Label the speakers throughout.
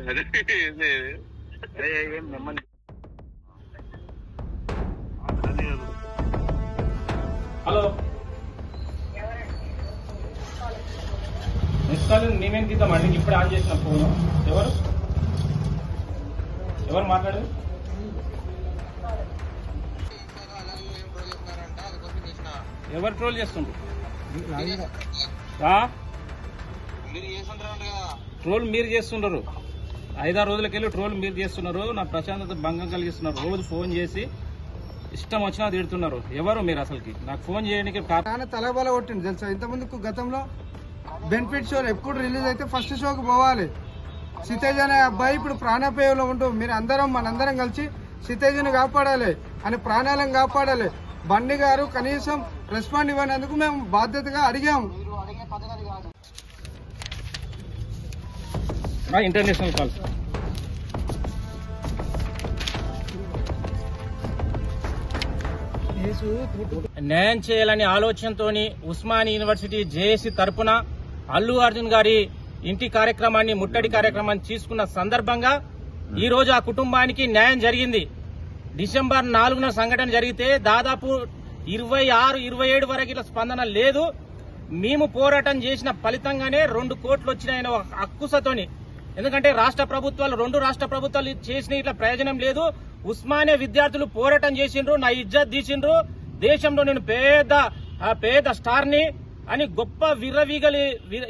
Speaker 1: Hello miss call మేమేం తీద్దామండి. ఇప్పుడు on చేసిన ఫోన్ ఎవరు మాట్లాడేది? ఎవరు ట్రోల్ చేస్తుండ్రు? ట్రోల్ మీరు చేస్తున్నారు. 5-6 రోజులకెళ్ళి ట్రోల్ మీరు చేస్తున్నారు. నా ప్రశాంతత భంగం కలిగిస్తున్నారు. రోజు ఫోన్ చేసి ఇష్టం వచ్చినా తిడుతున్నారు. ఎవరు మీరు అసలుకి? నాకు ఫోన్ చేయడానికి
Speaker 2: తలబల కొట్టింది తెలుసా. ఇంతకుముందుకు గతంలో బెనిఫిట్ షో ఎప్పుడు రిలీజ్ అయితే ఫస్ట్ షోకి పోవాలి. సితేజ్ అనే అబ్బాయి ఇప్పుడు ప్రాణాపాయంలో ఉంటూ మీరు అందరం మనందరం కలిసి సితేజ్ని కాపాడాలి అని ప్రాణాలను కాపాడాలి. బండి గారు కనీసం రెస్పాండ్ ఇవ్వనందుకు మేము బాధ్యతగా అడిగాము.
Speaker 1: ఇంటర్నేషనల్ కాల్ న్యాయం చేయాలనే ఆలోచనతో ఉస్మానియా యూనివర్సిటీ జేఏసీ తరపున అల్లు అర్జున్ గారి ఇంటి కార్యక్రమాన్ని ముట్టడి కార్యక్రమాన్ని తీసుకున్న సందర్భంగా ఈ రోజు ఆ కుటుంబానికి న్యాయం జరిగింది. డిసెంబర్ 4న సంఘటన జరిగితే దాదాపు 26-27 వరకు ఇట్లా స్పందన లేదు. మేము పోరాటం చేసిన ఫలితంగానే 2 కోట్లు వచ్చినాయని ఒక అక్కుసతోని. ఎందుకంటే రెండు రాష్ట్ర ప్రభుత్వాలు చేసిన ఇట్లా ప్రయోజనం లేదు. ఉస్మానియా విద్యార్థులు పోరాటం చేసిండ్రు, నా ఇజ్జత్ తీసిండ్రు. దేశంలో నేను పేద స్టార్ ని అని గొప్ప విర్రవీగలి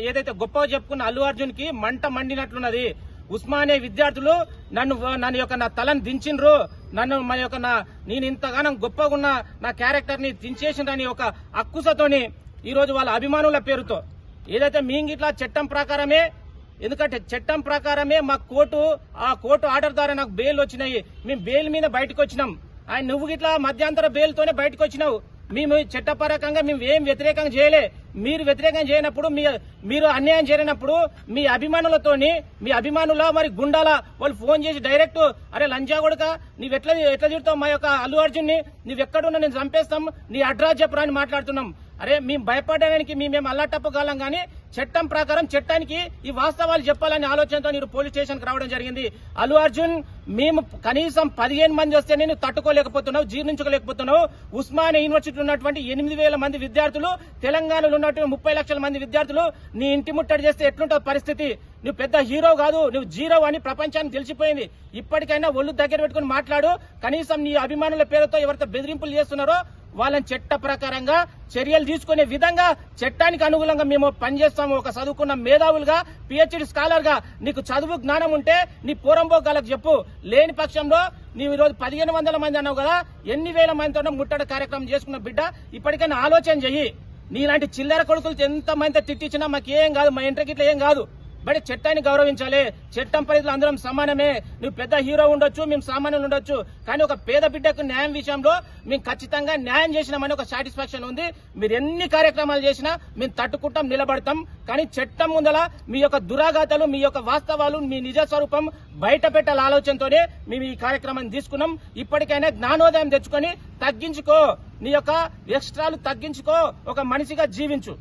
Speaker 1: ఏదైతే గొప్పగా చెప్పుకున్న అల్లు అర్జున్ కి మంట మండినట్లున్నది. ఉస్మానియా విద్యార్థులు నా తలను దించిండ్రు. నేను ఇంతగానం గొప్పగా ఉన్న నా క్యారెక్టర్ ని దించేసిండ్రని ఒక అక్కుసతోని ఈ రోజు వాళ్ళ అభిమానుల పేరుతో ఏదైతే మీంగిట్లా చట్టం ప్రకారమే, ఎందుకంటే చట్టం ప్రకారమే మా కోర్టు ఆర్డర్ ద్వారా నాకు బెయిల్ వచ్చినాయి. మేము బెయిల్ మీద బయటకు వచ్చినాం. నువ్వు ఇట్లా మధ్యంతర బెయిల్ తోనే బయటకు వచ్చినావు. మేము చట్టపరకంగా మేము ఏం వ్యతిరేకంగా చేయలే. మీరు వ్యతిరేకంగా చేయనప్పుడు మీరు అన్యాయం జరిగినప్పుడు మీ అభిమానుల మరి గుండాల వాళ్ళు ఫోన్ చేసి డైరెక్ట్ అరే లంజా కొడుక ఎట్లా తిడతావు మా యొక్క అల్లు అర్జున్ ని, నువ్వెక్కడున్నా నేను చంపేస్తాం, నీ అడ్రస్ చెప్పరా అని మాట్లాడుతున్నాం. అరే మేము భయపడడానికి మేము అల్లాటప్పగలం కానీ చట్టం ప్రకారం చట్టానికి ఈ వాస్తవాలు చెప్పాలనే ఆలోచనతో మీరు పోలీస్ స్టేషన్ కి రావడం జరిగింది. అల్లు అర్జున్ మేము కనీసం 15 మంది వస్తే నేను తట్టుకోలేకపోతున్నావు, జీర్ణించుకోలేకపోతున్నావు. ఉస్మానియా యూనివర్సిటీ ఉన్నటువంటి 8,000 మంది విద్యార్థులు, తెలంగాణలో ఉన్నటువంటి 30 లక్షల మంది విద్యార్థులు నీ ఇంటి ముట్టడి చేస్తే ఎట్లుంటుంది పరిస్థితి? నువ్వు పెద్ద హీరో కాదు, నువ్వు జీరో అని ప్రపంచానికి తెలిసిపోయింది. ఇప్పటికైనా ఒళ్ళు దగ్గర పెట్టుకుని మాట్లాడు. కనీసం నీ అభిమానుల పేరుతో ఎవరితో బెదిరింపులు చేస్తున్నారో వాళ్ళని చట్ట ప్రకారంగా చర్యలు తీసుకునే విధంగా చట్టానికి అనుగుణంగా మేము పనిచేస్తాము. ఒక చదువుకున్న మేధావులుగా, పిహెచ్డి స్కాలర్ గా నీకు చదువు జ్ఞానం ఉంటే నీ పూరంబోగాలకు చెప్పు. లేని పక్షంలో నీవు ఈరోజు 1500 మంది అన్నావు కదా, ఎన్ని వేల మందితో ముట్టడి కార్యక్రమం చేసుకున్న బిడ్డ ఇప్పటికైనా ఆలోచన చెయ్యి. నీలాంటి చిల్లర కొడుకులు ఎంత మంది తిట్టించినా మాకేం కాదు, మా ఇంటికి ఇట్లా ఏం కాదు. బట్ చట్టాన్ని గౌరవించాలి. చట్టం పరిధిలో అందరం సమానమే. నువ్వు పెద్ద హీరో ఉండొచ్చు, మేము సామాన్యులు ఉండొచ్చు, కానీ ఒక పేద బిడ్డకు న్యాయం విషయంలో మేము ఖచ్చితంగా న్యాయం చేసినామని ఒక సాటిస్ఫాక్షన్ ఉంది. మీరు ఎన్ని కార్యక్రమాలు చేసినా మేము తట్టుకుంటాం, నిలబడతాం. కానీ చట్టం ముందల మీ యొక్క దురాఘాతాలు, మీ యొక్క వాస్తవాలు, మీ నిజ స్వరూపం బయట పెట్టాల ఆలోచనతోనే మేము ఈ కార్యక్రమాన్ని తీసుకున్నాం. ఇప్పటికైనా జ్ఞానోదయం తెచ్చుకొని తగ్గించుకో, నీ యొక్క ఎక్స్ట్రాలు తగ్గించుకో, ఒక మనిషిగా జీవించు.